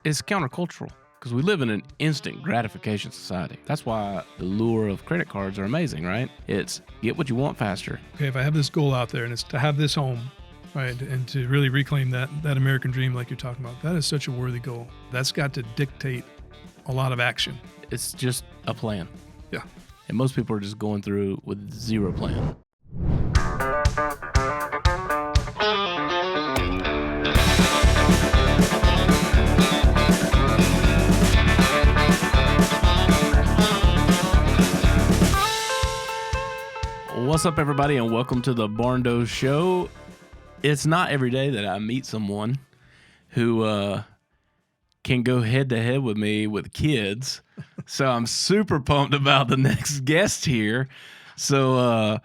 It's countercultural because we live in an instant gratification society. That's why the lure of credit cards are amazing, right? It's get what you want faster. Okay, if I have this goal out there and it's to have this home, right, and to really reclaim that American dream like you're talking about, that is such a worthy goal. That's got to dictate a lot of action. It's just a plan. Yeah. And most people are just going through with zero plan. What's up, everybody, and welcome to the Barndo Show. It's not every day that I meet someone who can go head-to-head with me with kids, so I'm super pumped about the next guest here. So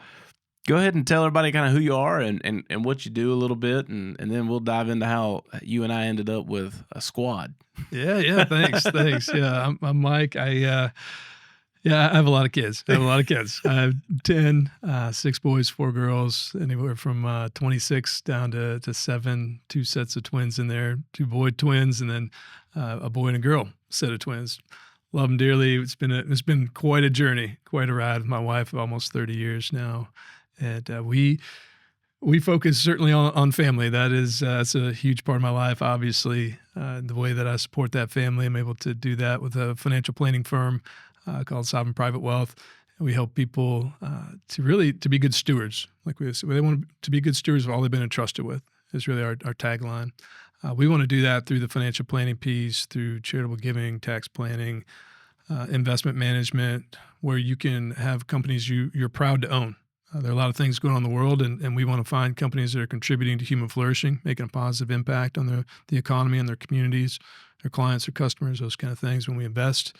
go ahead and tell everybody kind of who you are and what you do a little bit, and then we'll dive into how you and I ended up with a squad. Yeah, thanks. Yeah, I'm Mike. I have a lot of kids. I have 10, 6 boys, 4 girls, anywhere from 26 down to 7, 2 sets of twins in there, 2 boy twins, and then a boy and a girl set of twins. Love them dearly. It's been quite a journey, quite a ride with my wife of almost 30 years now. And we focus certainly on family. That's a huge part of my life, obviously. The way that I support that family, I'm able to do that with a financial planning firm called Sovereign Private Wealth. And we help people to be good stewards. They want to be good stewards of all they've been entrusted with, is really our tagline. We want to do that through the financial planning piece, through charitable giving, tax planning, investment management, where you can have companies you're proud to own. There are a lot of things going on in the world, and we want to find companies that are contributing to human flourishing, making a positive impact on the economy and their communities, their clients, their customers, those kind of things when we invest.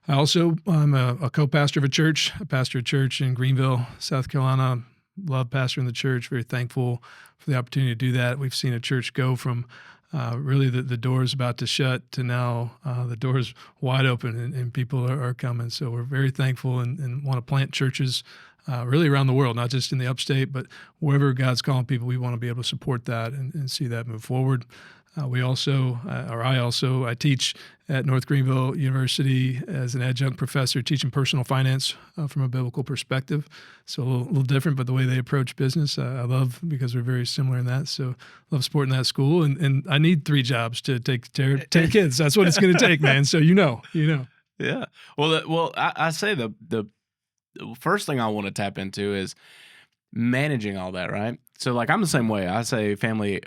I'm a co-pastor of a church. I pastor a church in Greenville, South Carolina. Love pastoring the church. Very thankful for the opportunity to do that. We've seen a church go from really the doors about to shut to now the doors wide open and people are coming. So we're very thankful and want to plant churches really around the world, not just in the upstate, but wherever God's calling people, we want to be able to support that and see that move forward. I teach at North Greenville University as an adjunct professor, teaching personal finance from a biblical perspective. So a little different, but the way they approach business, I love, because we're very similar in that. So love supporting that school, and I need 3 jobs to take 10 kids. That's what it's going to take, man. So you know. Yeah. Well, I say the first thing I want to tap into is managing all that, right? So like I'm the same way. I say family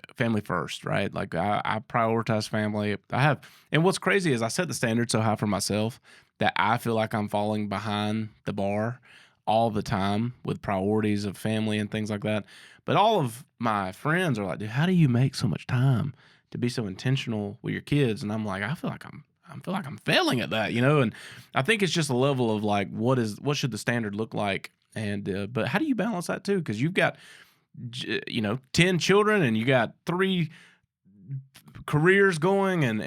first, right? Like I prioritize family. And what's crazy is I set the standard so high for myself that I feel like I'm falling behind the bar all the time with priorities of family and things like that. But all of my friends are like, dude, how do you make so much time to be so intentional with your kids? And I'm like, I feel like I'm failing at that, And I think it's just a level of like, what should the standard look like? And but how do you balance that too? Because you've got 10 children and you got 3 careers going, and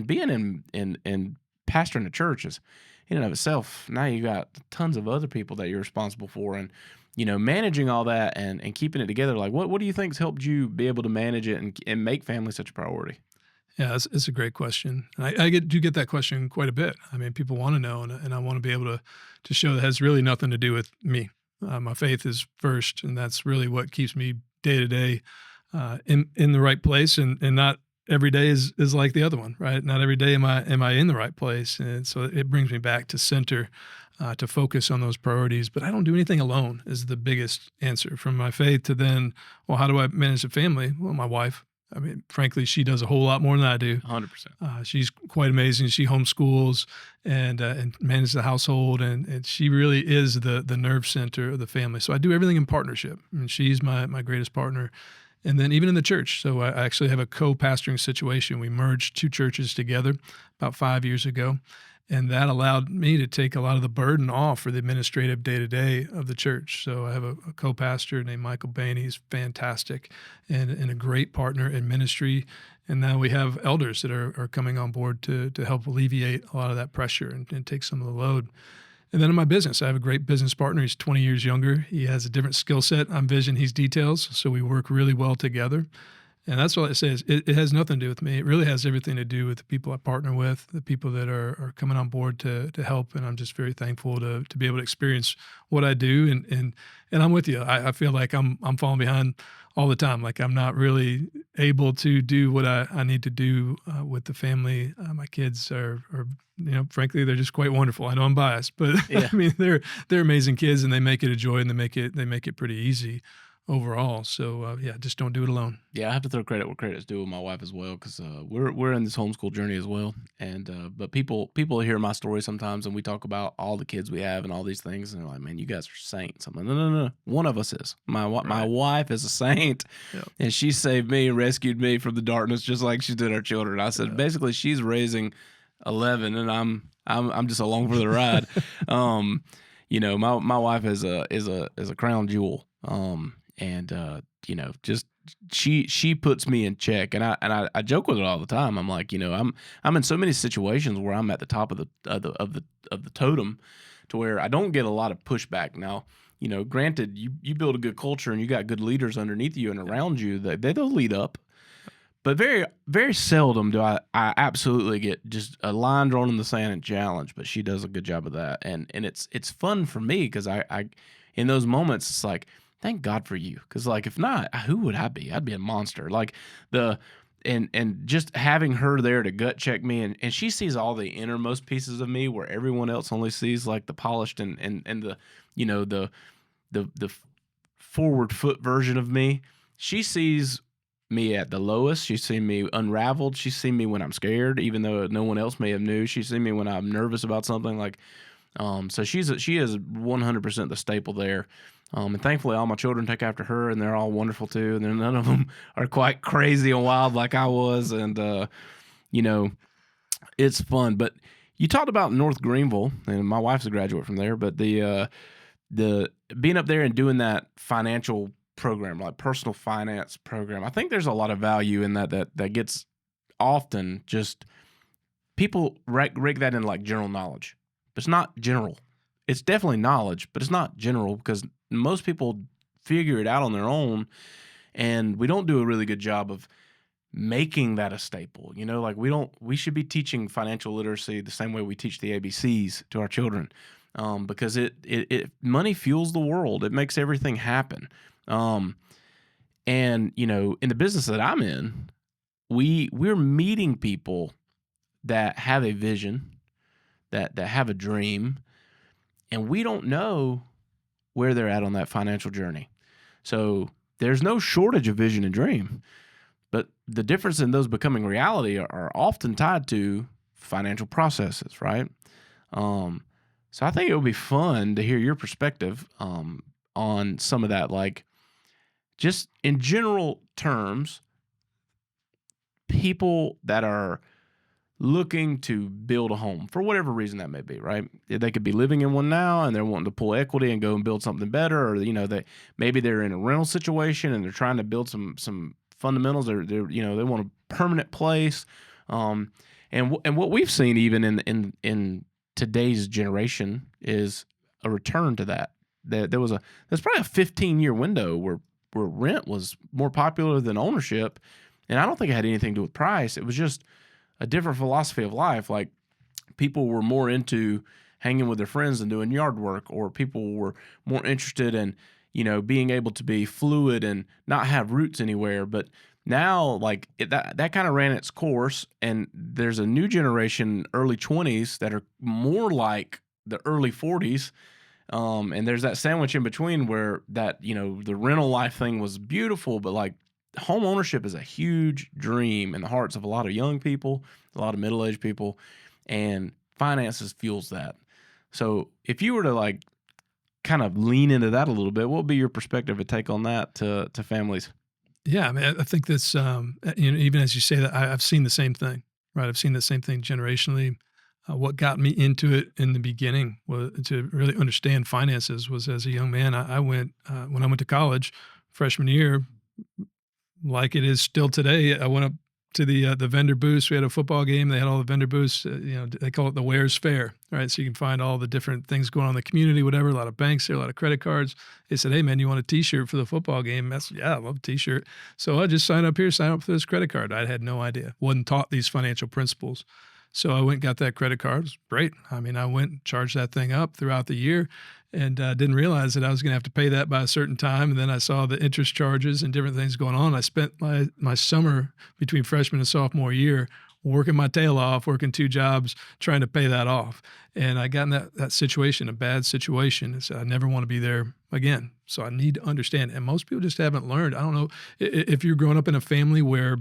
being in pastoring a church is in and of itself. Now you got tons of other people that you're responsible for, and managing all that and keeping it together. Like what do you think's helped you be able to manage it and make family such a priority? Yeah, it's a great question. I do get that question quite a bit. I mean, people want to know, and I want to be able to show that has really nothing to do with me. My faith is first, and that's really what keeps me day to day in the right place. And not every day is like the other one, right? Not every day am I in the right place, and so it brings me back to center, to focus on those priorities. But I don't do anything alone is the biggest answer. From my faith to then, well, how do I manage the family? Well, my wife. I mean, frankly, she does a whole lot more than I do. 100%. She's quite amazing. She homeschools and manages the household, and she really is the nerve center of the family. So I do everything in partnership. I mean, she's my greatest partner. And then even in the church, so I actually have a co-pastoring situation. We merged 2 churches together about 5 years ago. And that allowed me to take a lot of the burden off for the administrative day-to-day of the church. So I have a co-pastor named Michael Bain. He's fantastic and a great partner in ministry. And now we have elders that are coming on board to help alleviate a lot of that pressure and take some of the load. And then in my business, I have a great business partner. He's 20 years younger. He has a different skill set. I'm vision, he's details. So we work really well together. And that's what it says. It has nothing to do with me. It really has everything to do with the people I partner with, the people that are coming on board to help. And I'm just very thankful to be able to experience what I do. And I'm with you. I feel like I'm falling behind all the time. Like I'm not really able to do what I need to do with the family. My kids are, frankly, they're just quite wonderful. I know I'm biased, but Yeah. I mean, they're amazing kids, and they make it a joy, and they make it pretty easy overall. So yeah, just don't do it alone. Yeah, I have to throw credit where credit's due with my wife as well, because we're in this homeschool journey as well. And but people hear my story sometimes, and we talk about all the kids we have and all these things, and they're like, "Man, you guys are saints." I'm like, "No, no, no. One of us is. My Right. wife is a saint, Yeah. and she saved me and rescued me from the darkness, just like she did our children." I said, Yeah. basically, she's raising 11, and I'm just along for the ride. My wife is a crown jewel. And just she puts me in check, and I joke with her all the time. I'm like, I'm in so many situations where I'm at the top of the totem, to where I don't get a lot of pushback. Now, granted, you build a good culture and you got good leaders underneath you and around you, they'll lead up. But very, very seldom do I absolutely get just a line drawn in the sand and challenge. But she does a good job of that, and it's fun for me, because I in those moments it's like, thank God for you, because like, if not, who would I be? I'd be a monster. Like the and just having her there to gut check me, and she sees all the innermost pieces of me, where everyone else only sees like the polished and the the forward foot version of me. She sees me at the lowest. She's seen me unraveled. She's seen me when I'm scared, even though no one else may have knew. She's seen me when I'm nervous about something. Like, so she is 100% the staple there. And thankfully, all my children take after her, and they're all wonderful too. And then none of them are quite crazy and wild like I was. And you know, it's fun. But you talked about North Greenville, and my wife's a graduate from there. But the being up there and doing that financial program, like personal finance program, I think there's a lot of value in that gets often just people rig that in like general knowledge. But it's not general. It's definitely knowledge, but it's not general, because most people figure it out on their own, and we don't do a really good job of making that a staple. Like we should be teaching financial literacy the same way we teach the ABCs to our children, because it money fuels the world. It makes everything happen. And in the business that I'm in, we're meeting people that have a vision, that have a dream, and we don't know where they're at on that financial journey. So there's no shortage of vision and dream, but the difference in those becoming reality are often tied to financial processes, right? So I think it would be fun to hear your perspective on some of that, like just in general terms, people that are looking to build a home for whatever reason that may be, right? They could be living in one now and they're wanting to pull equity and go and build something better, or maybe they're in a rental situation and they're trying to build some fundamentals. They want a permanent place, and what we've seen even in today's generation is a return to that. There's probably a 15-year window where rent was more popular than ownership, and I don't think it had anything to do with price. It was just a different philosophy of life. Like, people were more into hanging with their friends and doing yard work, or people were more interested in, being able to be fluid and not have roots anywhere. But now, like, that kind of ran its course, and there's a new generation, early 20s, that are more like the early 40s. And there's that sandwich in between where the rental life thing was beautiful, but like, home ownership is a huge dream in the hearts of a lot of young people, a lot of middle-aged people, and finances fuels that. So if you were to like kind of lean into that a little bit, what would be your perspective and take on that to families? Yeah, I mean, I think that's even as you say that, I've seen the same thing, right? I've seen the same thing generationally. What got me into it in the beginning was to really understand finances. Was as a young man, I went when I went to college, freshman year, like it is still today. I went up to the vendor booths. We had a football game. They had all the vendor booths. They call it the Wares Fair, right? So you can find all the different things going on in the community, whatever. A lot of banks there, a lot of credit cards. They said, "Hey, man, you want a T-shirt for the football game?" Yeah, I love a T-shirt. So I just sign up for this credit card. I had no idea. Wasn't taught these financial principles. So I went and got that credit card. It was great. I mean, I went and charged that thing up throughout the year and didn't realize that I was going to have to pay that by a certain time. And then I saw the interest charges and different things going on. I spent my summer between freshman and sophomore year working my tail off, working 2 jobs, trying to pay that off. And I got in that situation, a bad situation. So I never want to be there again. So I need to understand. And most people just haven't learned. I don't know if you're growing up in a family where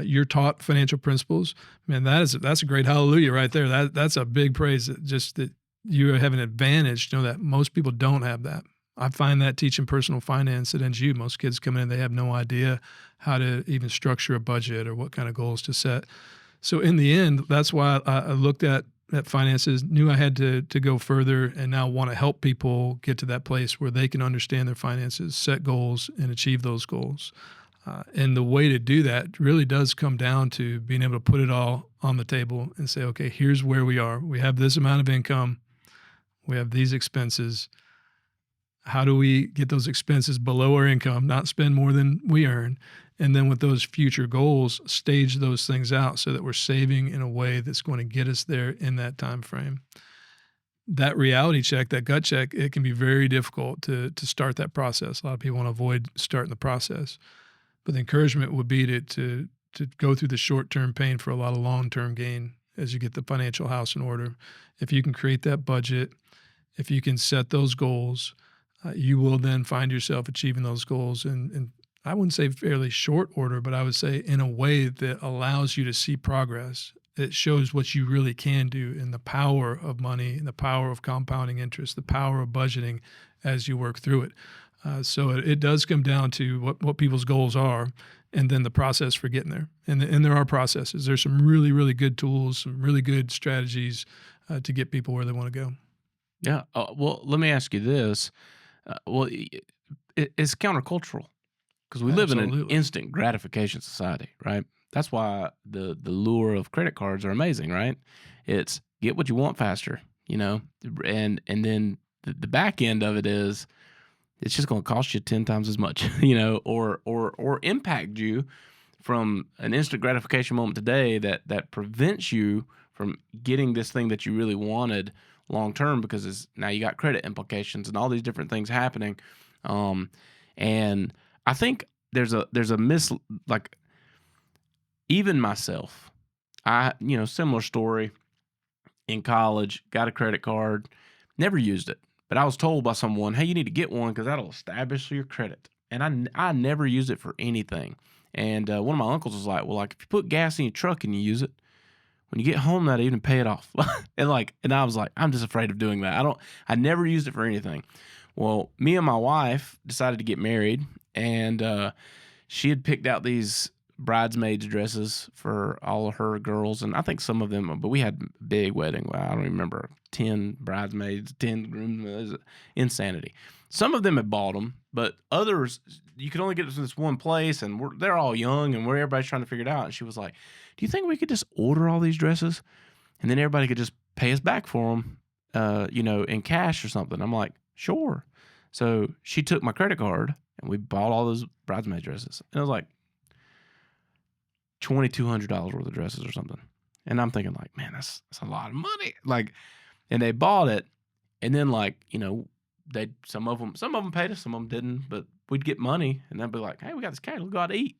you're taught financial principles, man, that's a great hallelujah right there. That's a big praise. Just that you have an advantage, that most people don't have that. I find that teaching personal finance at NGU, most kids come in, they have no idea how to even structure a budget or what kind of goals to set. So in the end, that's why I looked at finances, knew I had to go further, and now want to help people get to that place where they can understand their finances, set goals, and achieve those goals. And the way to do that really does come down to being able to put it all on the table and say, okay, here's where we are. We have this amount of income. We have these expenses. How do we get those expenses below our income, not spend more than we earn? And then with those future goals, stage those things out so that we're saving in a way that's going to get us there in that time frame. That reality check, that gut check, it can be very difficult to start that process. A lot of people want to avoid starting the process. But the encouragement would be to go through the short-term pain for a lot of long-term gain as you get the financial house in order. If you can create that budget, if you can set those goals, you will then find yourself achieving those goals in I wouldn't say fairly short order, but I would say in a way that allows you to see progress. It shows what you really can do and the power of money and the power of compounding interest, the power of budgeting as you work through it. So it does come down to what people's goals are and then the process for getting there. And there are processes. There's some really, really good tools, some really good strategies to get people where they want to go. Yeah. Well, let me ask you this. It's countercultural because we live in an Absolutely. instant gratification society, right? That's why the lure of credit cards are amazing, right? It's get what you want faster, and then the back end of it is it's just going to cost you 10 times as much, or impact you from an instant gratification moment today that prevents you from getting this thing that you really wanted long term because now you got credit implications and all these different things happening. And I think there's a like even myself, similar story in college, got a credit card, never used it. But I was told by someone, hey, you need to get one because that'll establish your credit. And I never used it for anything. And one of my uncles was like, well, if you put gas in your truck and you use it, when you get home that evening, pay it off. and I was like, I'm just afraid of doing that. I never used it for anything. Well, me and my wife decided to get married, and she had picked out these bridesmaids dresses for all of her girls, and I think some of them, but we had a big wedding. I don't remember, 10 bridesmaids, 10 grooms. It was insanity. Some of them had bought them, but others, you could only get to this one place, and they're all young, and everybody's trying to figure it out. And she was like, do you think we could just order all these dresses, and then everybody could just pay us back for them, in cash or something? I'm like, sure. So she took my credit card, and we bought all those bridesmaid dresses. And it was like $2,200 worth of dresses or something. And I'm thinking like, man, that's a lot of money. And they bought it, and then some of them paid us, some of them didn't, but we'd get money, and they'd be like, hey, we got this cash, let's go out to eat,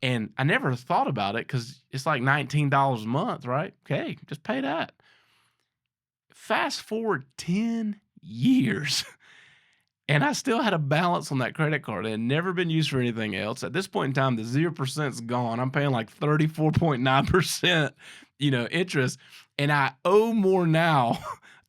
And I never thought about it because it's like $19 a month, right? Okay, just pay that. Fast forward 10 years, and I still had a balance on that credit card. It had never been used for anything else. At this point in time, the 0%'s gone. I'm paying like 34.9%, interest, and I owe more now.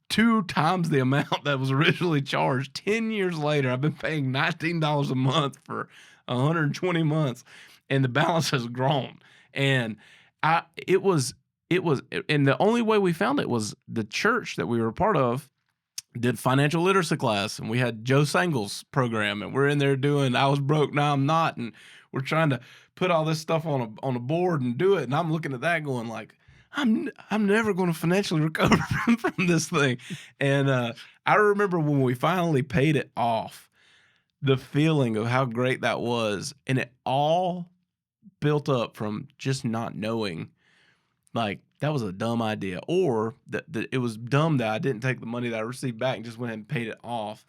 2 times the amount that was originally charged. 10 years later, I've been paying $19 a month for 120 months, and the balance has grown. And and the only way we found it was the church that we were a part of. did financial literacy class, and we had Joe Sangel's program, and we're in there doing I was broke, now I'm not, and we're trying to put all this stuff on a board and do it, and I'm looking at that going like, I'm never going to financially recover from this thing. And I remember when we finally paid it off, the feeling of how great that was, and it all built up from just not knowing, like, that was a dumb idea, or that it was dumb that I didn't take the money that I received back and just went ahead and paid it off.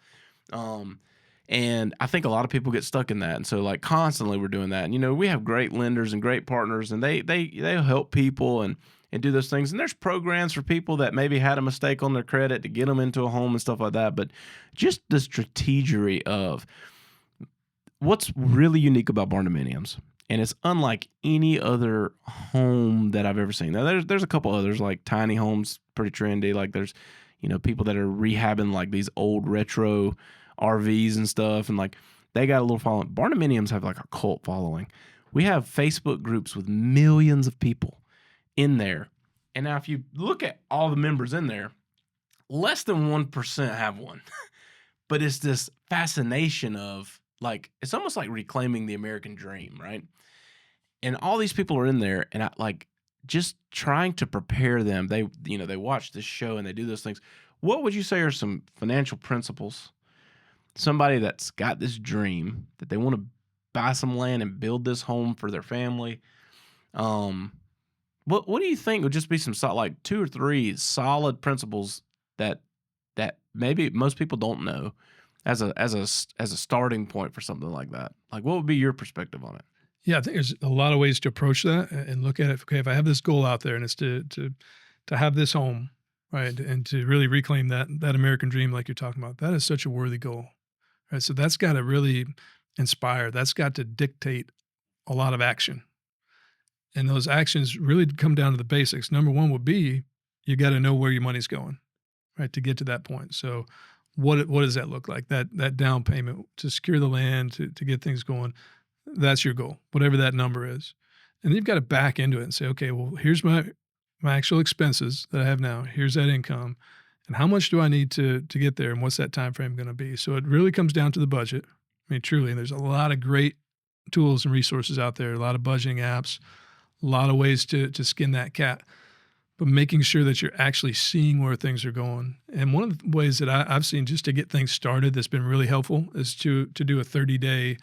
Um, and I think a lot of people get stuck in that, and so, like, constantly we're doing that. And, we have great lenders and great partners, and they'll help people and do those things. And there's programs for people that maybe had a mistake on their credit to get them into a home and stuff like that. But just the strategery of what's really unique about barndominiums, and it's unlike any other home that I've ever seen. Now, there's a couple others, like tiny homes, pretty trendy. Like there's, people that are rehabbing like these old retro RVs and stuff, and like they got a little following. Barndominiums have like a cult following. We have Facebook groups with millions of people in there. And now if you look at all the members in there, less than 1% have one. But it's this fascination of, like, it's almost like reclaiming the American dream, right? And all these people are in there, and I like just trying to prepare them. They watch this show and they do those things. What would you say are some financial principles? Somebody that's got this dream that they want to buy some land and build this home for their family. What do you think would just be some like 2 or 3 solid principles that maybe most people don't know as a starting point for something like that? Like, what would be your perspective on it? Yeah, I think there's a lot of ways to approach that and look at it. Okay, if I have this goal out there and it's to have this home, right, and to really reclaim that American dream, like you're talking about, that is such a worthy goal, right? So that's got to really inspire. That's got to dictate a lot of action, and those actions really come down to the basics. Number one would be you got to know where your money's going, right, to get to that point. So what does that look like? That down payment to secure the land to get things going. That's your goal, whatever that number is. And you've got to back into it and say, okay, well, here's my actual expenses that I have now. Here's that income. And how much do I need to get there? And what's that time frame going to be? So it really comes down to the budget. I mean, truly, there's a lot of great tools and resources out there, a lot of budgeting apps, a lot of ways to skin that cat, but making sure that you're actually seeing where things are going. And one of the ways that I've seen just to get things started that's been really helpful is to do a 30-day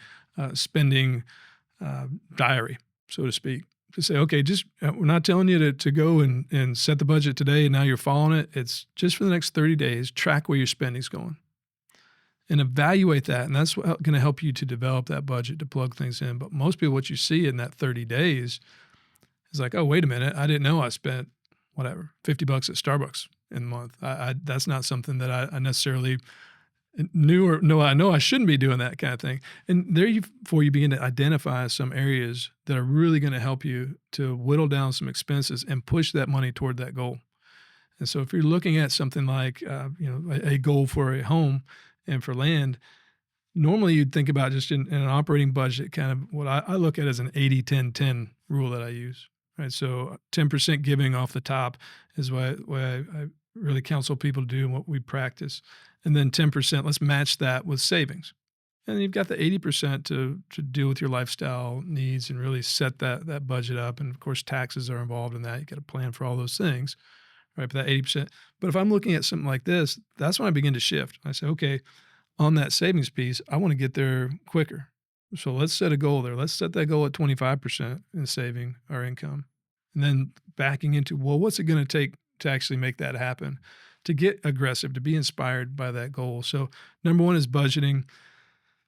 spending diary, so to speak, to say, okay, just we're not telling you to go and set the budget today and now you're following it. It's just for the next 30 days, track where your spending's going and evaluate that. And that's going to help you to develop that budget to plug things in. But most people, what you see in that 30 days is like, oh, wait a minute, I didn't know I spent whatever, $50 at Starbucks in a month. That's not something that I necessarily knew or no, I know I shouldn't be doing that kind of thing. And therefore you begin to identify some areas that are really going to help you to whittle down some expenses and push that money toward that goal. And so if you're looking at something like, a goal for a home and for land, normally you'd think about just in an operating budget, kind of what I look at as an 80-10-10 rule that I use, right? So 10% giving off the top is what I really counsel people to do and what we practice. And then 10%, let's match that with savings. And you've got the 80% to deal with your lifestyle needs and really set that budget up. And of course, taxes are involved in that. You got to plan for all those things, right? But that 80%. But if I'm looking at something like this, that's when I begin to shift. I say, okay, on that savings piece, I want to get there quicker. So let's set a goal there. Let's set that goal at 25% in saving our income. And then backing into, well, what's it going to take to actually make that happen, to get aggressive, to be inspired by that goal. So number one is budgeting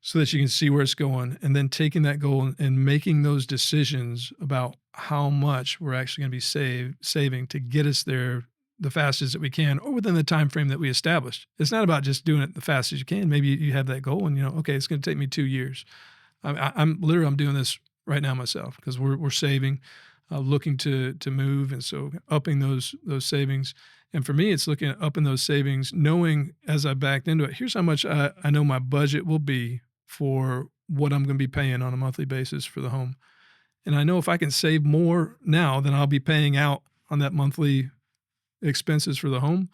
so that you can see where it's going, and then taking that goal and making those decisions about how much we're actually going to be saving to get us there the fastest that we can or within the time frame that we established. It's not about just doing it the fastest as you can. Maybe you have that goal and, okay, it's going to take me 2 years. I'm doing this right now myself because we're saving, looking to move. And so upping those savings. And for me, it's looking at upping those savings, knowing as I backed into it, here's how much I know my budget will be for what I'm going to be paying on a monthly basis for the home. And I know if I can save more now than I'll be paying out on that monthly expenses for the home,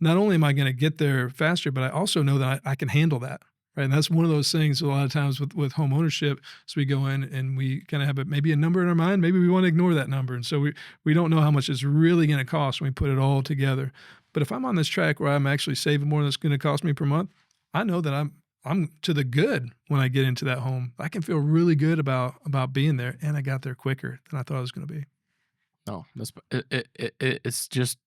not only am I going to get there faster, but I also know that I can handle that. Right. And that's one of those things a lot of times with home ownership. So we go in and we kind of have maybe a number in our mind. Maybe we want to ignore that number. And so we don't know how much it's really going to cost when we put it all together. But if I'm on this track where I'm actually saving more than it's going to cost me per month, I know that I'm to the good when I get into that home. I can feel really good about being there, and I got there quicker than I thought I was going to be. No, it's just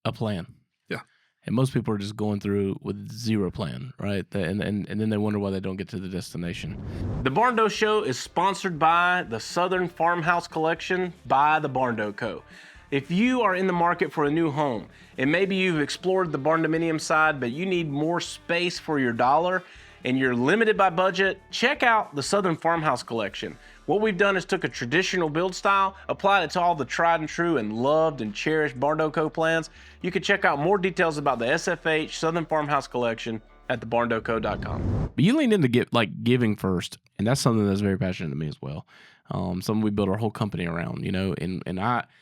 a plan. Yeah. And most people are just going through with zero plan, right? And then they wonder why they don't get to the destination. The Barndo Show is sponsored by the Southern Farmhouse Collection by the Barndo Co. If you are in the market for a new home, and maybe you've explored the barndominium side, but you need more space for your dollar, and you're limited by budget, check out the Southern Farmhouse Collection. What we've done is took a traditional build style, applied it to all the tried and true and loved and cherished Barndo Co plans. You can check out more details about the SFH Southern Farmhouse Collection at thebarndoco.com. But you lean into giving first, and that's something that's very passionate to me as well. Something we built our whole company around, and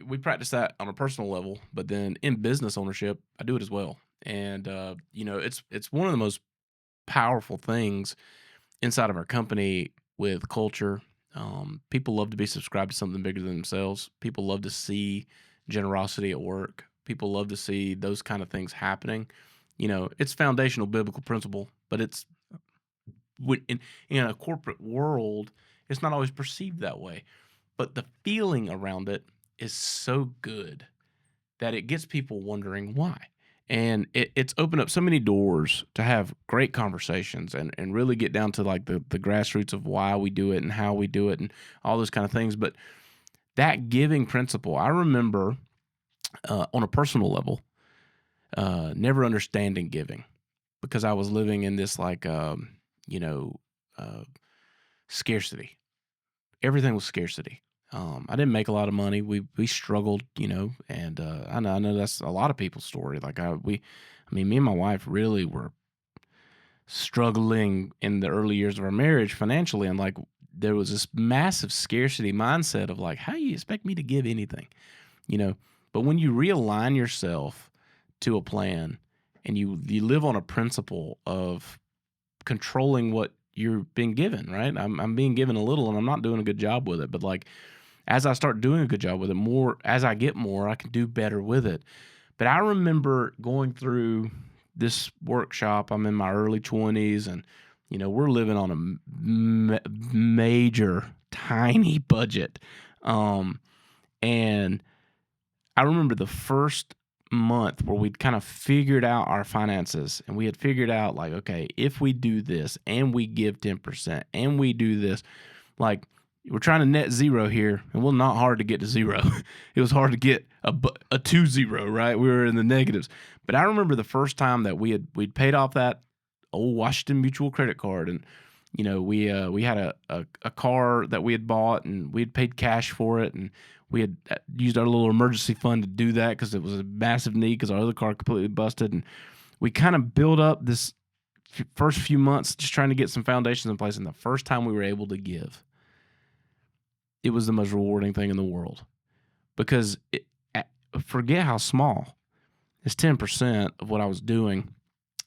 we practice that on a personal level, but then in business ownership, I do it as well. And it's one of the most powerful things inside of our company with culture. People love to be subscribed to something bigger than themselves. People love to see generosity at work. People love to see those kind of things happening. It's foundational biblical principle, but it's in a corporate world, it's not always perceived that way. But the feeling around it is so good that it gets people wondering why. And it's opened up so many doors to have great conversations and really get down to like the grassroots of why we do it and how we do it and all those kind of things. But that giving principle, I remember on a personal level, never understanding giving because I was living in this scarcity. Everything was scarcity. I didn't make a lot of money. We struggled, and I know that's a lot of people's story. Me and my wife really were struggling in the early years of our marriage financially, and there was this massive scarcity mindset of how do you expect me to give anything, But when you realign yourself to a plan and you live on a principle of controlling what you're being given, right? I'm being given a little and I'm not doing a good job with it, but as I start doing a good job with it, as I get more, I can do better with it. But I remember going through this workshop. I'm in my early 20s, and we're living on a major, tiny budget. And I remember the first month where we'd kind of figured out our finances, and we had figured out okay, if we do this and we give 10% and we do this, we're trying to net zero here, and well, not hard to get to zero. It was hard to get a 2-0, right? We were in the negatives. But I remember the first time that we'd paid off that old Washington Mutual credit card, and we had a car that we had bought, and we had paid cash for it, and we had used our little emergency fund to do that because it was a massive need because our other car completely busted, and we kind of built up this first few months just trying to get some foundations in place. And the first time we were able to give, it was the most rewarding thing in the world because forget how small. It's 10% of what I was doing,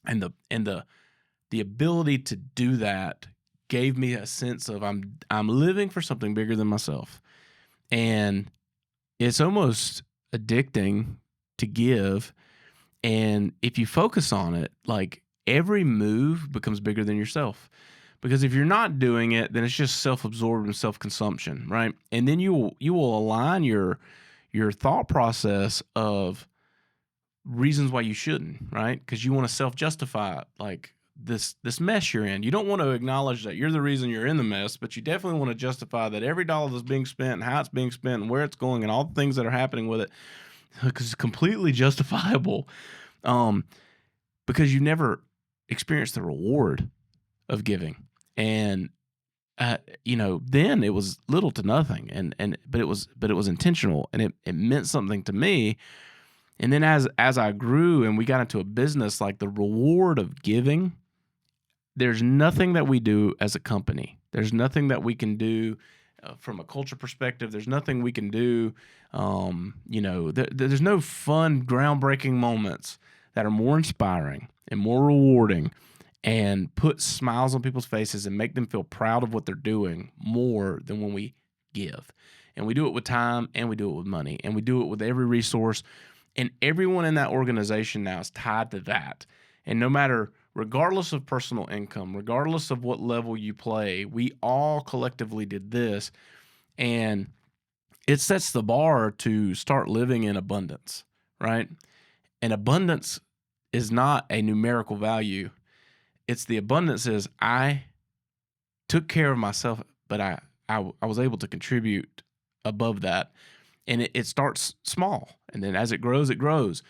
and the ability to do that gave me a sense of I'm living for something bigger than myself, and it's almost addicting to give. And if you focus on it, every move becomes bigger than yourself. Because if you're not doing it, then it's just self-absorbed and self-consumption, right? And then you will align your thought process of reasons why you shouldn't, right? Because you want to self-justify this mess you're in. You don't want to acknowledge that you're the reason you're in the mess, but you definitely want to justify that every dollar that's being spent and how it's being spent and where it's going and all the things that are happening with it, because it's completely justifiable. Because you never experienced the reward of giving. And then it was little to nothing, but it was intentional, and it meant something to me. And then as I grew and we got into a business, the reward of giving, there's nothing that we do as a company. There's nothing that we can do from a culture perspective. There's nothing we can do. There's no fun, groundbreaking moments that are more inspiring and more rewarding and put smiles on people's faces and make them feel proud of what they're doing more than when we give. And we do it with time, and we do it with money, and we do it with every resource. And everyone in that organization now is tied to that. And no matter, regardless of personal income, regardless of what level you play, we all collectively did this. And it sets the bar to start living in abundance, right? And abundance is not a numerical value. It's the abundance is I took care of myself, but I was able to contribute above that. And it starts small. And then as it grows, it grows.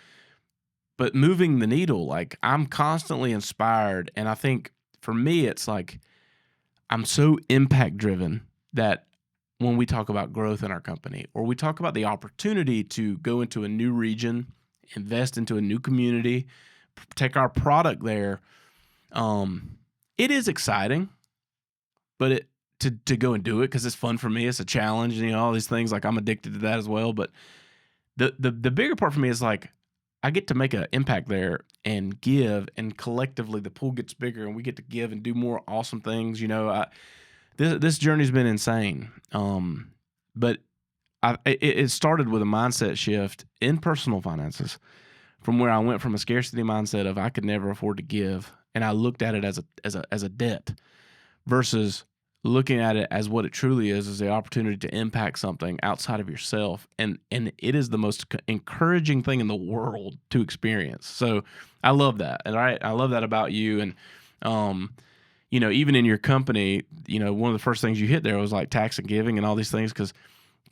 But moving the needle, like I'm constantly inspired. And I think for me, it's like I'm so impact driven that when we talk about growth in our company, or we talk about the opportunity to go into a new region, invest into a new community, take our product there, it is exciting, but to go and do it because it's fun for me. It's a challenge, all these things. Like I'm addicted to that as well. But the bigger part for me is like I get to make an impact there and give, and collectively the pool gets bigger, and we get to give and do more awesome things. This journey's been insane. But it started with a mindset shift in personal finances, from where I went from a scarcity mindset of I could never afford to give, and I looked at it as a debt, versus looking at it as what it truly is the opportunity to impact something outside of yourself. And it is the most encouraging thing in the world to experience. So I love that. And I love that about you. And, even in your company, one of the first things you hit there was like tax and giving and all these things. Cause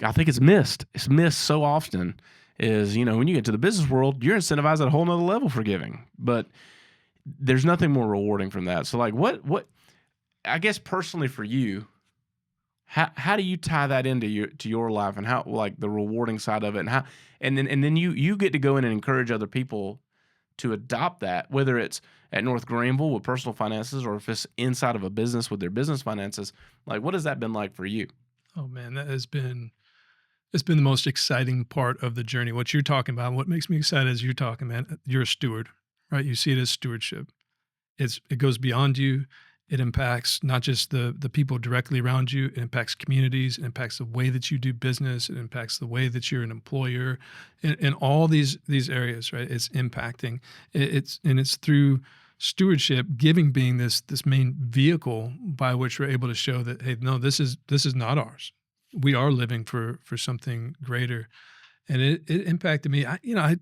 I think it's missed. It's missed so often is, when you get to the business world, you're incentivized at a whole nother level for giving, but there's nothing more rewarding from that. So like what, I guess personally for you, how do you tie that into your life, and how, like, the rewarding side of it, and then you get to go in and encourage other people to adopt that, whether it's at North Greenville with personal finances, or if it's inside of a business with their business finances. Like, what has that been like for you? Oh man, it's been the most exciting part of the journey. What you're talking about, what makes me excited is you're talking, man, you're a steward, right? You see it as stewardship. It goes beyond you. It impacts not just the people directly around you. It impacts communities. It impacts the way that you do business. It impacts the way that you're an employer, in all these areas, right? It's impacting. It's through stewardship, giving being this main vehicle by which we're able to show that, hey, no, this is not ours. We are living for something greater, and it impacted me. I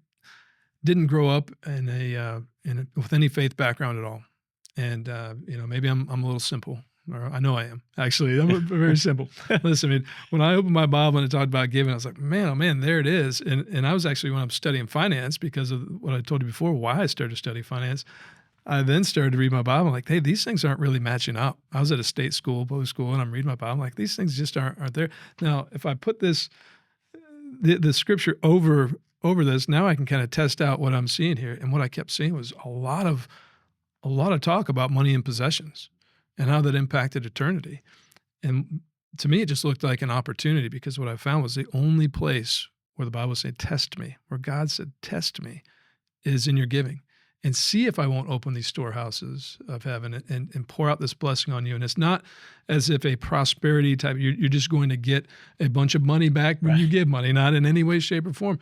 didn't grow up with any faith background at all. And, maybe I'm a little simple, or I know I am. Actually, I'm very simple. Listen, I mean, when I opened my Bible and it talked about giving, I was like, man, oh man, there it is. And I was actually, when I'm studying finance, because of what I told you before, why I started to study finance, I then started to read my Bible. I'm like, hey, these things aren't really matching up. I was at a state school, public school, and I'm reading my Bible. I'm like, these things just aren't there. Now, if I put the scripture over this, now I can kind of test out what I'm seeing here. And what I kept seeing was a lot of talk about money and possessions and how that impacted eternity. And to me, it just looked like an opportunity, because what I found was the only place where the Bible said, test me, where God said, test me, is in your giving, and see if I won't open these storehouses of heaven and pour out this blessing on you. And it's not as if a prosperity type, you're just going to get a bunch of money back when you give money, not in any way, shape, or form.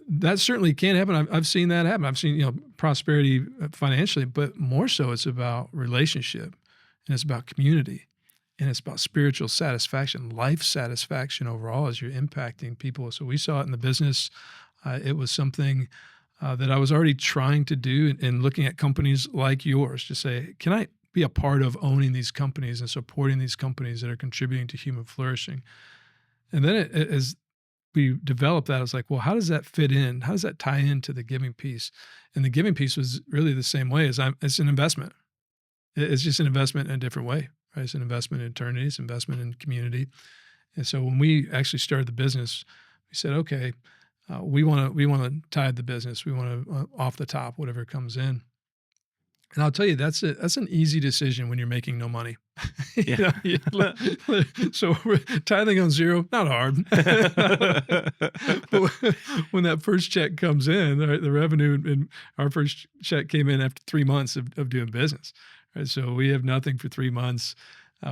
That certainly can happen. I've seen that happen. I've seen, prosperity financially, but more so it's about relationship, and it's about community, and it's about spiritual satisfaction, life satisfaction overall as you're impacting people. So we saw it in the business. It was something that I was already trying to do, and looking at companies like yours to say, can I be a part of owning these companies and supporting these companies that are contributing to human flourishing? And then as we developed that, I was like, well, how does that fit in? How does that tie into the giving piece? And the giving piece was really the same way as it's an investment. It's just an investment in a different way, right? It's an investment in eternity. It's an investment in community. And so when we actually started the business, we said, okay, we want to tithe the business. We want to off the top, whatever comes in. And I'll tell you, that's an easy decision when you're making no money. You Yeah. know, so we're tithing on zero, not hard. But when that first check comes in, right, the revenue and our first check came in after 3 months of doing business, right? So we have nothing for 3 months.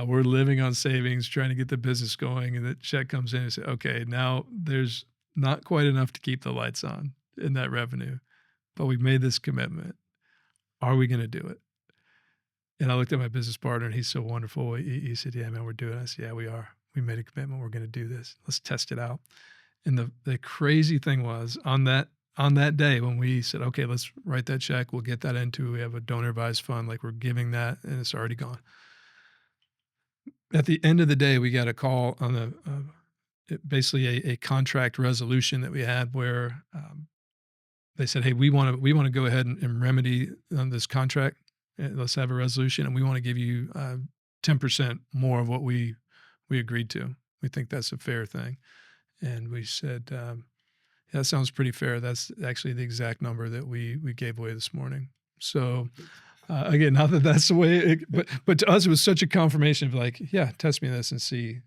We're living on savings, trying to get the business going, and the check comes in and say, okay, now there's not quite enough to keep the lights on in that revenue, but we've made this commitment. Are we going to do it? And I looked at my business partner, and he's so wonderful. He said, "Yeah, man, we're doing it." I said, "Yeah, we are. We made a commitment. We're going to do this. Let's test it out." And the crazy thing was on that day when we said, "Okay, let's write that check. We'll get that into. We have a donor advised fund. Like we're giving that, and it's already gone." At the end of the day, we got a call on basically a contract resolution that we had where they said, "Hey, we want to go ahead and remedy on this contract. Let's have a resolution, and we want to give you 10% more of what we agreed to. We think that's a fair thing." And we said, "Yeah, that sounds pretty fair. That's actually the exact number that we gave away this morning." So again, not that that's the way, but to us, it was such a confirmation of like, yeah, test me this and see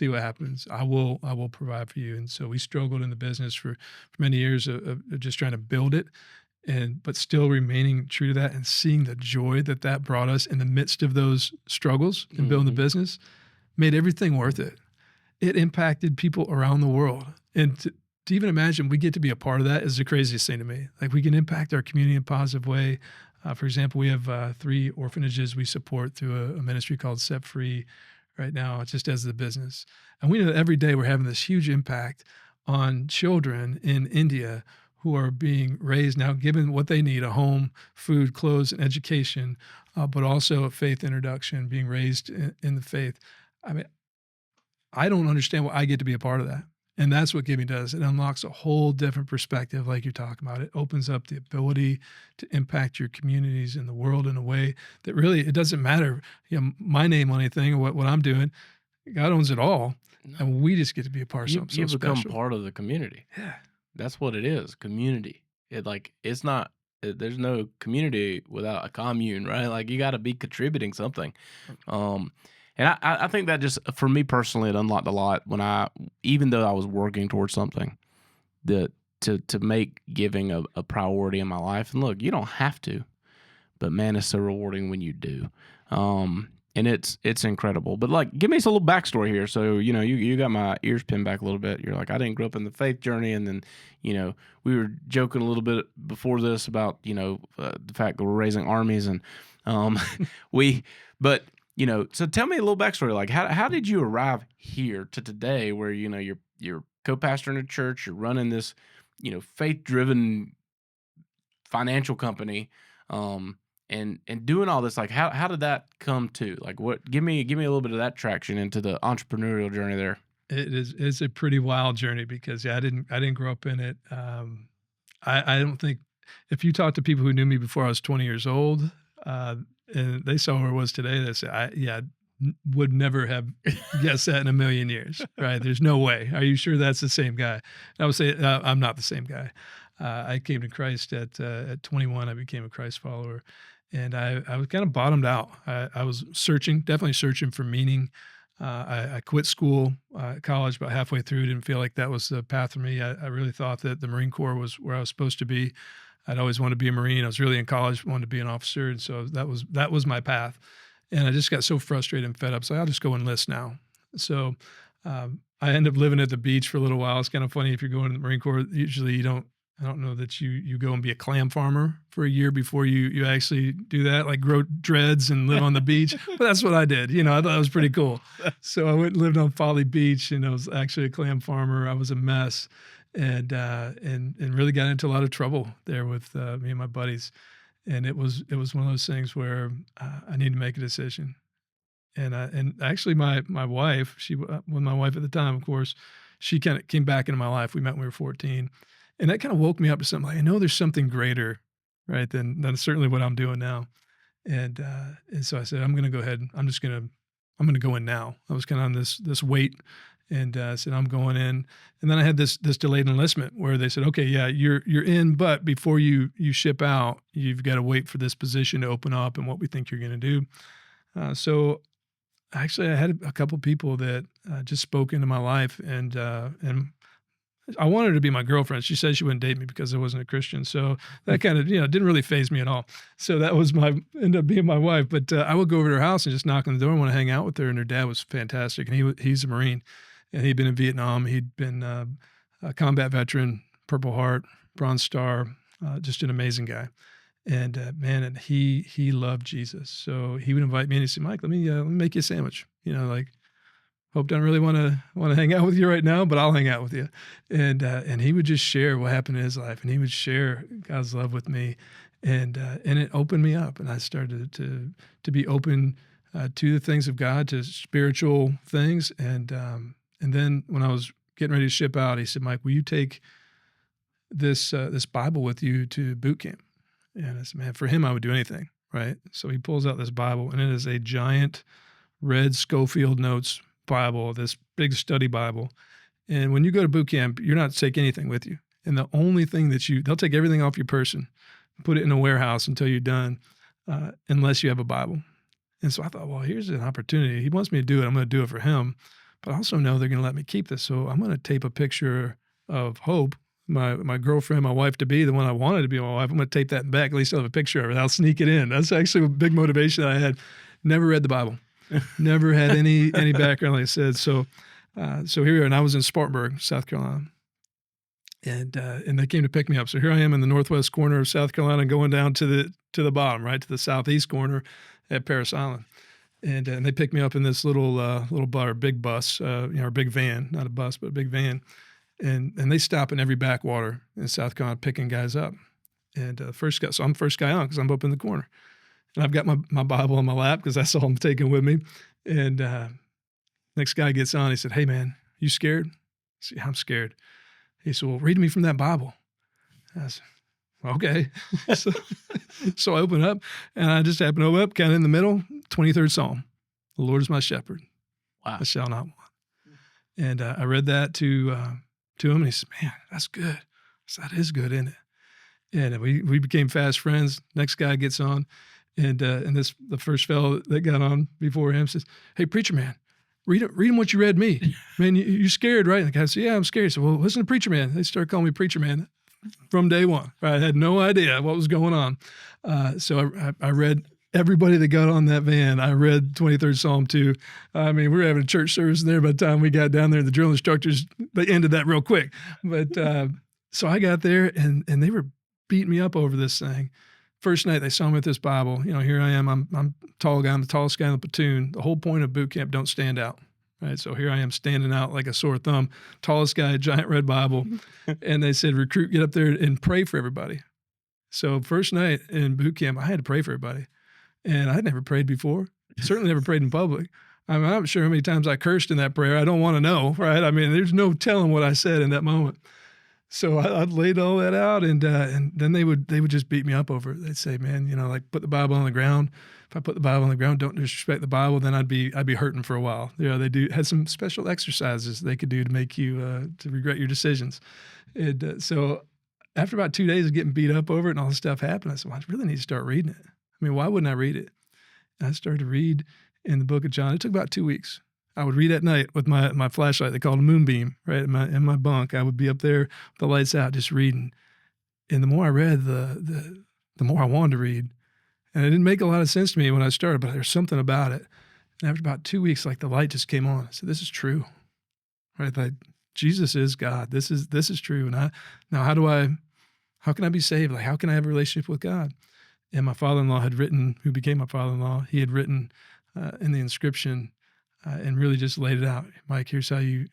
what happens. I will provide for you. And so we struggled in the business for many years of just trying to build it, but still remaining true to that and seeing the joy that brought us in the midst of those struggles in building the business made everything worth it. It impacted people around the world. And to even imagine we get to be a part of that is the craziest thing to me. Like we can impact our community in a positive way. For example, we have 3 orphanages we support through a ministry called Set Free right now, just as the business. And we know that every day we're having this huge impact on children in India who are being raised now, given what they need, a home, food, clothes, and education, but also a faith introduction, being raised in the faith. I mean, I don't understand why I get to be a part of that. And that's what giving does. It unlocks a whole different perspective, like you're talking about. It opens up the ability to impact your communities and the world in a way that really, it doesn't matter, my name on anything or what I'm doing. God owns it all. No. And we just get to be a part of something You so become special. part of the community. Yeah. That's what it is, community. It's not there's no community without a commune, right? Like you got to be contributing something. Um and I think that just for me personally, it unlocked a lot when even though I was working towards something, that to make giving a priority in my life. And look, you don't have to, but man, it's so rewarding when you do. And it's incredible. But like, give me a little backstory here. So you got my ears pinned back a little bit. You're like, I didn't grow up in the faith journey, and then we were joking a little bit before this about the fact that we're raising armies, and we but so tell me a little backstory. Like, how did you arrive here to today, where you're co-pastor in a church, you're running this faith driven financial company, and doing all this. Like, how did that come to? Like, what? Give me a little bit of that traction into the entrepreneurial journey there. It's a pretty wild journey because I didn't grow up in it. I don't think if you talk to people who knew me before I was 20 years old, and they saw where I was today, they say, would never have guessed that in a million years, right? There's no way. Are you sure that's the same guy? And I would say, I'm not the same guy. I came to Christ at 21. I became a Christ follower, and I was kind of bottomed out. I was definitely searching for meaning. I quit school, college about halfway through. Didn't feel like that was the path for me. I really thought that the Marine Corps was where I was supposed to be. I'd always wanted to be a Marine. I was really in college, wanted to be an officer, and so that was my path. And I just got so frustrated and fed up. So I'll just go enlist now. So I ended up living at the beach for a little while. It's kind of funny if you're going to the Marine Corps. Usually I don't know that you go and be a clam farmer for a year before you actually do that, like grow dreads and live on the beach. But that's what I did. I thought it was pretty cool. So I went and lived on Folly Beach, and I was actually a clam farmer. I was a mess, and really got into a lot of trouble there with me and my buddies. And it was one of those things where I need to make a decision. And actually my wife, she was my wife at the time, of course, she kind of came back into my life. We met when we were 14. And that kind of woke me up to something like, I know there's something greater, right, than certainly what I'm doing now. And so I said, I'm going to go ahead. I'm going to go in now. I was kind of on this wait, and said, I'm going in. And then I had this delayed enlistment where they said, okay, yeah, you're in, but before you ship out, you've got to wait for this position to open up and what we think you're going to do. So Actually, I had a couple people that just spoke into my life, and I wanted her to be my girlfriend. She said she wouldn't date me because I wasn't a Christian, so that kind of didn't really faze me at all. So that was ended up being my wife. But I would go over to her house and just knock on the door and want to hang out with her. And her dad was fantastic, and he's a Marine, and he'd been in Vietnam. He'd been a combat veteran, Purple Heart, Bronze Star, just an amazing guy. And man, and he loved Jesus. So he would invite me and he'd say, Mike, let me make you a sandwich. Like, hope don't really want to hang out with you right now, but I'll hang out with you. And he would just share what happened in his life, and he would share God's love with me, and it opened me up, and I started to be open to the things of God, to spiritual things, and then when I was getting ready to ship out, he said, Mike, will you take this Bible with you to boot camp? And I said, man, for him, I would do anything, right? So he pulls out this Bible, and it is a giant red Schofield Notes Bible, this big study Bible. And when you go to boot camp, you're not to take anything with you. And the only thing they'll take everything off your person, put it in a warehouse until you're done, unless you have a Bible. And so I thought, well, here's an opportunity. He wants me to do it. I'm going to do it for him. But I also know they're going to let me keep this. So I'm going to tape a picture of Hope, my girlfriend, my wife-to-be, the one I wanted to be my wife. I'm going to tape that in the back. At least I'll have a picture of it. I'll sneak it in. That's actually a big motivation that I had. Never read the Bible. Never had any background, like I said. So here we are. And I was in Spartanburg, South Carolina. And they came to pick me up. So here I am in the northwest corner of South Carolina, going down to the bottom, right, to the southeast corner at Parris Island. And they picked me up in this big bus, or big van, not a bus, but a big van. And they stop in every backwater in South Carolina picking guys up. And so I'm the first guy on because I'm up in the corner. And I've got my Bible on my lap because that's all I'm taking with me. And next guy gets on. He said, hey, man, you scared? I said, yeah, I'm scared. He said, well, read me from that Bible. I said, okay. So I open up, and I just happen to open up kind of in the middle, 23rd Psalm. The Lord is my shepherd. Wow. I shall not want. And I read that to him, and he said, man, that's good. I said, that is good, isn't it? And we became fast friends. Next guy gets on, and the first fellow that got on before him says, hey, preacher man, read him what you read me. Man, you're scared, right? And the guy said, yeah, I'm scared. He said, well, listen to preacher man. They started calling me preacher man from day one. Right? I had no idea what was going on. So I read everybody that got on that van. I read 23rd Psalm too. I mean, we were having a church service there by the time we got down there. The drill instructors, they ended that real quick. But so I got there, and they were beating me up over this thing. First night they saw me with this Bible. Here I am. I'm tall guy. I'm the tallest guy in the platoon. The whole point of boot camp, don't stand out. Right. So here I am standing out like a sore thumb, tallest guy, giant red Bible. And they said, recruit, get up there and pray for everybody. So first night in boot camp, I had to pray for everybody. And I'd never prayed before. Certainly never prayed in public. I'm not sure how many times I cursed in that prayer. I don't want to know, right? I mean, there's no telling what I said in that moment. So I laid all that out, and then they would just beat me up over it. They'd say, man, like, put the Bible on the ground. If I put the Bible on the ground, don't disrespect the Bible, then I'd be hurting for a while. They had some special exercises they could do to make you to regret your decisions. And so after about 2 days of getting beat up over it and all this stuff happened, I said, well, I really need to start reading it. I mean, why wouldn't I read it? And I started to read in the book of John. It took about 2 weeks. I would read at night with my flashlight. They called it a moonbeam, right? In my bunk. I would be up there with the lights out just reading. And the more I read, the more I wanted to read. And it didn't make a lot of sense to me when I started, but there's something about it. And after about 2 weeks, like, the light just came on. I said, this is true. Right? Like, Jesus is God. This is true. And how can I be saved? Like, how can I have a relationship with God? And my father-in-law who became my father-in-law, he had written in the inscription and really just laid it out. Mike, here's how you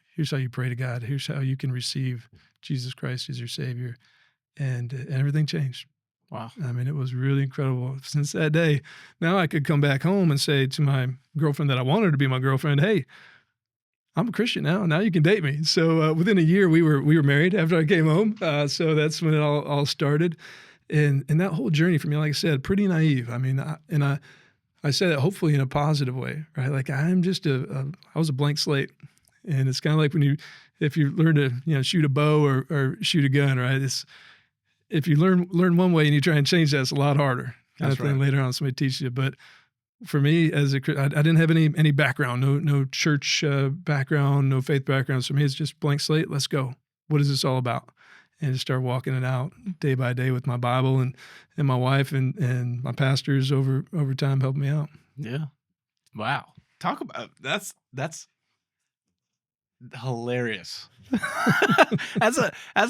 pray to God. Here's how you can receive Jesus Christ as your Savior. And everything changed. Wow. I mean, it was really incredible. Since that day, now I could come back home and say to my girlfriend that I wanted to be my girlfriend, hey, I'm a Christian now. Now you can date me. So within a year, we were married after I came home. So that's when it all started. And that whole journey for me, like I said, pretty naive. I mean, I said it hopefully in a positive way, right? Like, I'm just I was a blank slate. And it's kind of like if you learn to, shoot a bow or shoot a gun, right? If you learn one way and you try and change that, it's a lot harder. Kind of thing. Later on, somebody teaches you. But For me, I didn't have any background, no church background, no faith background. So for me, it's just blank slate. Let's go. What is this all about? And just start walking it out day by day with my Bible and my wife and my pastors over time helping me out. Yeah. Wow. Talk about that's hilarious. That's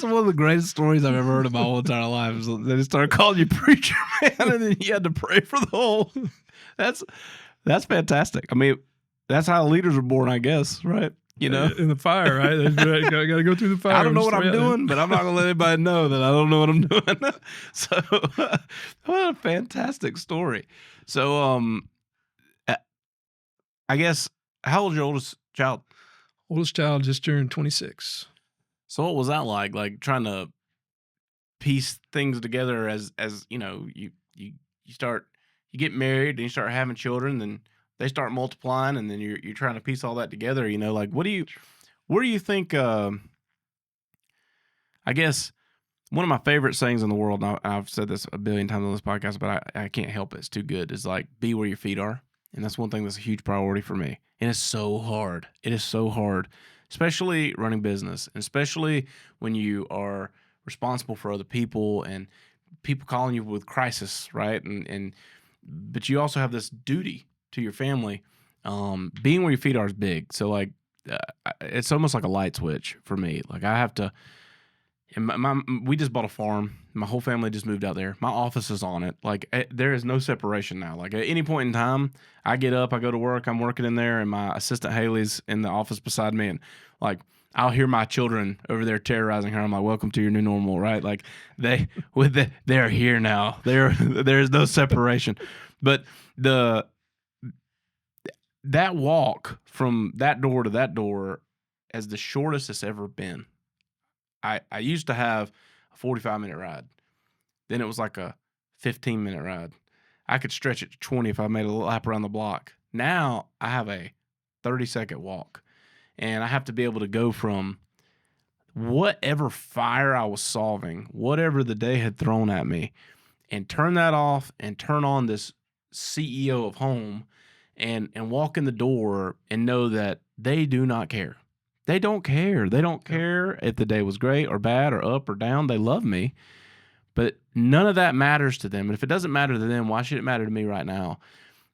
one of the greatest stories I've ever heard in my whole entire life. Is they just started calling you preacher, man, and then you had to pray for the whole. That's fantastic. I mean, that's how leaders are born, I guess, right? You know, in the fire, right? Got to go through the fire. I don't know what I'm doing, but I'm not gonna let anybody know that I don't know what I'm doing. So, what a fantastic story. So, I guess, how old's your oldest child? Oldest child just turned 26. So what was that like? Like trying to piece things together as you know, you start you get married and you start having children, then they start multiplying, and then you're trying to piece all that together. You know, like where do you think? I guess one of my favorite sayings in the world, and I've said this a billion times on this podcast, but I can't help it. It's too good. Is like be where your feet are, and that's one thing that's a huge priority for me. And it's so hard. It is so hard, especially running business, and especially when you are responsible for other people and people calling you with crisis, right? And but you also have this duty to your family. Being where your feet are is big. So like, it's almost like a light switch for me. Like I have to. And we just bought a farm. My whole family just moved out there. My office is on it. Like there is no separation now. Like at any point in time, I get up, I go to work, I'm working in there, and my assistant Haley's in the office beside me, and like I'll hear my children over there terrorizing her. I'm like, "Welcome to your new normal," right? Like they're here now. There's no separation. But that walk from that door to that door as the shortest it's ever been. I used to have a 45-minute ride. Then it was like a 15-minute ride. I could stretch it to 20 if I made a lap around the block. Now I have a 30-second walk. And I have to be able to go from whatever fire I was solving, whatever the day had thrown at me, and turn that off and turn on this CEO of home and walk in the door and know that they do not care. They don't care. They don't care if the day was great or bad or up or down. They love me. But none of that matters to them. And if it doesn't matter to them, why should it matter to me right now?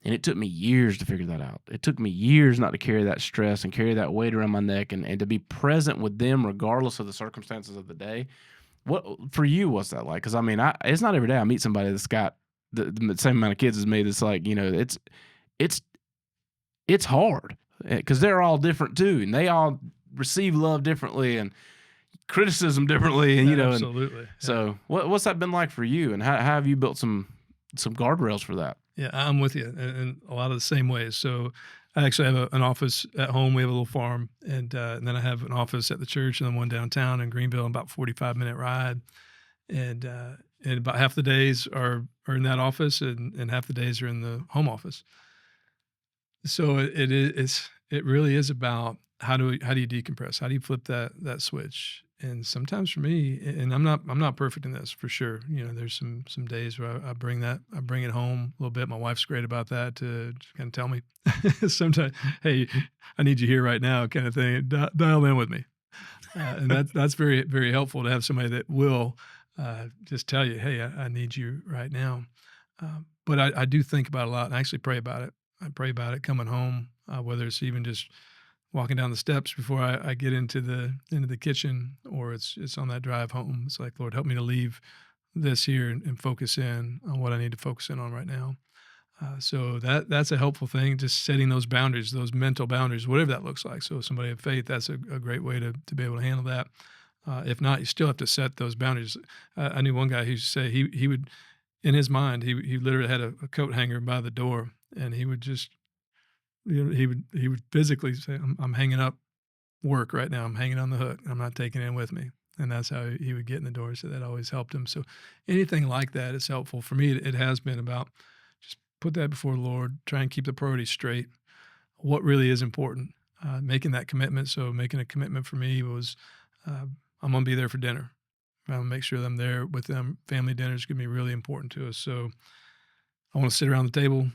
And it took me years to figure that out. It took me years not to carry that stress and carry that weight around my neck and to be present with them regardless of the circumstances of the day. What for you, what's that like? Because I mean, it's not every day I meet somebody that's got the same amount of kids as me. That's like, you know, it's hard because they're all different too, and they all receive love differently and criticism differently, and you know, absolutely. And so what's that been like for you, and how have you built some guardrails for that? Yeah, I'm with you in a lot of the same ways. So I actually have an office at home. We have a little farm, and then I have an office at the church, and then one downtown in Greenville, about 45-minute ride. And about half the days are in that office, and half the days are in the home office. So it really is about how do you decompress? How do you flip that switch? And sometimes for me, and I'm not perfect in this for sure. You know, there's some days where I bring it home a little bit. My wife's great about that to kind of tell me sometimes, hey, I need you here right now, kind of thing. Dial in with me, and that's very very helpful to have somebody that will just tell you, hey, I need you right now. But I do think about it a lot, and I actually pray about it. I pray about it coming home, whether it's even just walking down the steps before I get into the kitchen, or it's on that drive home. It's like, Lord, help me to leave this here and focus in on what I need to focus in on right now. So that's a helpful thing, just setting those boundaries, those mental boundaries, whatever that looks like. So somebody of faith, that's a great way to be able to handle that. If not, you still have to set those boundaries. I knew one guy who used to say he would, in his mind, he literally had a coat hanger by the door, and he would just, you know, he would physically say, I'm hanging up work right now. I'm hanging on the hook. I'm not taking it in with me. And that's how he would get in the door. So that always helped him. So anything like that is helpful. For me, it has been about just put that before the Lord, try and keep the priorities straight. What really is important, making that commitment. So making a commitment for me was, I'm going to be there for dinner. I'm going to make sure that I'm there with them. Family dinner is going to be really important to us. So I want to sit around the table,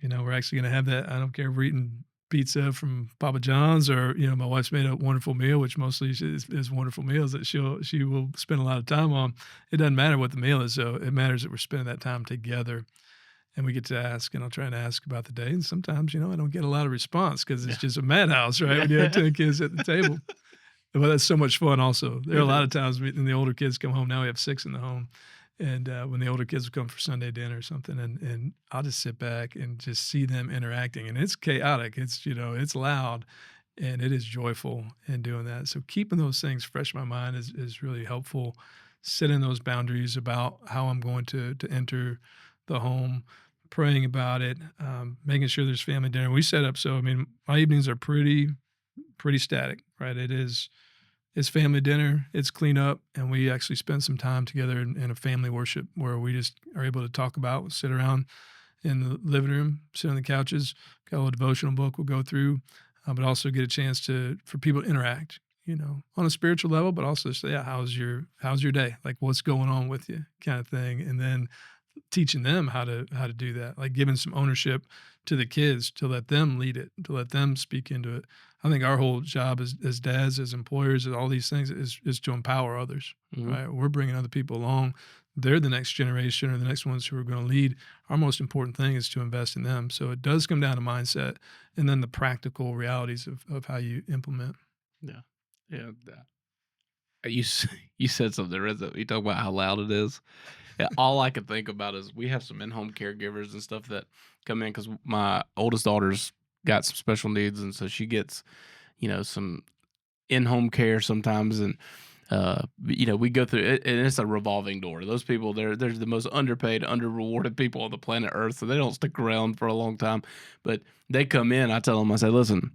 We're actually going to have that. I don't care if we're eating pizza from Papa John's, or my wife's made a wonderful meal, which mostly is wonderful meals that she will spend a lot of time on. It doesn't matter what the meal is, so it matters that we're spending that time together, and we get to ask, and I'll try and ask about the day. And sometimes, I don't get a lot of response because it's just a madhouse, right? When you have 10 kids at the table. Well, that's so much fun also. There are a lot of times when the older kids come home. Now we have 6 in the home. And when the older kids will come for Sunday dinner or something, and I'll just sit back and just see them interacting. And it's chaotic. It's, it's loud, and it is joyful in doing that. So keeping those things fresh in my mind is really helpful. Setting those boundaries about how I'm going to enter the home, praying about it, making sure there's family dinner. We set up, so, my evenings are pretty static, right? It's family dinner, it's clean up, and we actually spend some time together in a family worship where we just are able to talk about, sit around in the living room, sit on the couches, got a little devotional book we'll go through, but also get a chance for people to interact, on a spiritual level, but also say, yeah, how's your day? Like, what's going on with you, kind of thing. And then teaching them how to do that, like giving some ownership to the kids to let them lead it, to let them speak into it. I think our whole job as dads, as employers, and all these things is to empower others, right? We're bringing other people along. They're the next generation or the next ones who are going to lead. Our most important thing is to invest in them. So it does come down to mindset and then the practical realities of how you implement. Yeah. Yeah. You said something, Reza. You talk about how loud it is. Yeah, all I could think about is we have some in-home caregivers and stuff that come in because my oldest daughter's got some special needs, and so she gets, some in-home care sometimes, and we go through it, and it's a revolving door. Those people, they're the most underpaid, under-rewarded people on the planet Earth, so they don't stick around for a long time. But they come in, I tell them, I say, listen,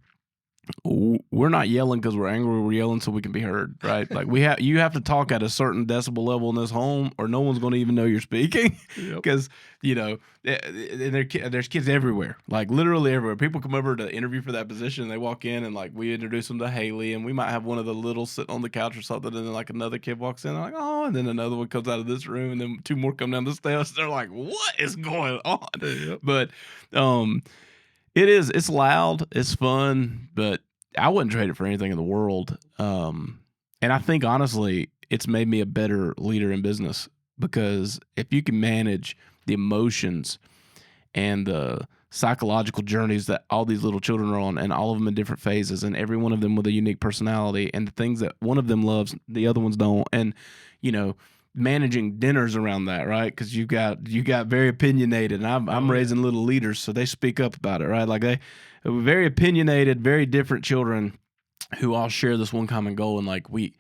we're not yelling because we're angry. We're yelling so we can be heard, right? Like you have to talk at a certain decibel level in this home, or no one's going to even know you're speaking. Because there's kids everywhere, like literally everywhere. People come over to interview for that position. And they walk in and like we introduce them to Haley, and we might have one of the little sitting on the couch or something, and then like another kid walks in, they're like, oh, and then another one comes out of this room, and then 2 more come down the stairs. They're like, what is going on? Yep. But it's loud, it's fun, but I wouldn't trade it for anything in the world. And I think honestly, it's made me a better leader in business, because if you can manage the emotions and the psychological journeys that all these little children are on, and all of them in different phases, and every one of them with a unique personality, and the things that one of them loves, the other ones don't, and managing dinners around that, right? Because you got very opinionated, and I'm raising little leaders, so they speak up about it, right? Like they very opinionated, very different children who all share this one common goal, and like we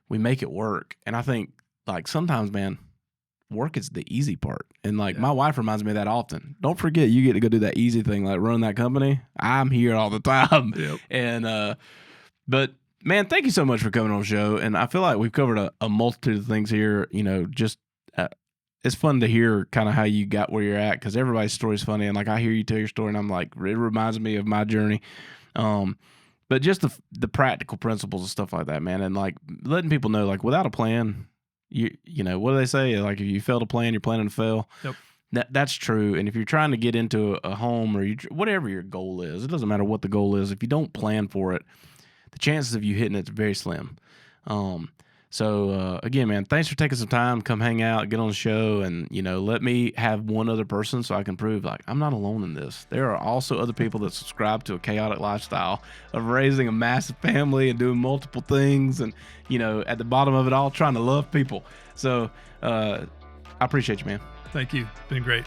make it work. And I think like sometimes, man, work is the easy part, and like my wife reminds me of that often. Don't forget, you get to go do that easy thing, like run that company. I'm here all the time, and but. Man, thank you so much for coming on the show. And I feel like we've covered a multitude of things here. Just it's fun to hear kind of how you got where you're at, because everybody's story is funny. And like I hear you tell your story, and I'm like, it reminds me of my journey. But just the practical principles and stuff like that, man. And like letting people know, like without a plan, you know, what do they say? Like if you fail to plan, you're planning to fail. Yep. That's true. And if you're trying to get into a home, or whatever your goal is, it doesn't matter what the goal is. If you don't plan for it, the chances of you hitting it's very slim. So again, man, thanks for taking some time, come hang out, get on the show, and let me have one other person so I can prove like I'm not alone in this. There are also other people that subscribe to a chaotic lifestyle of raising a massive family and doing multiple things, and at the bottom of it all, trying to love people. So I appreciate you, man. Thank you. Been great.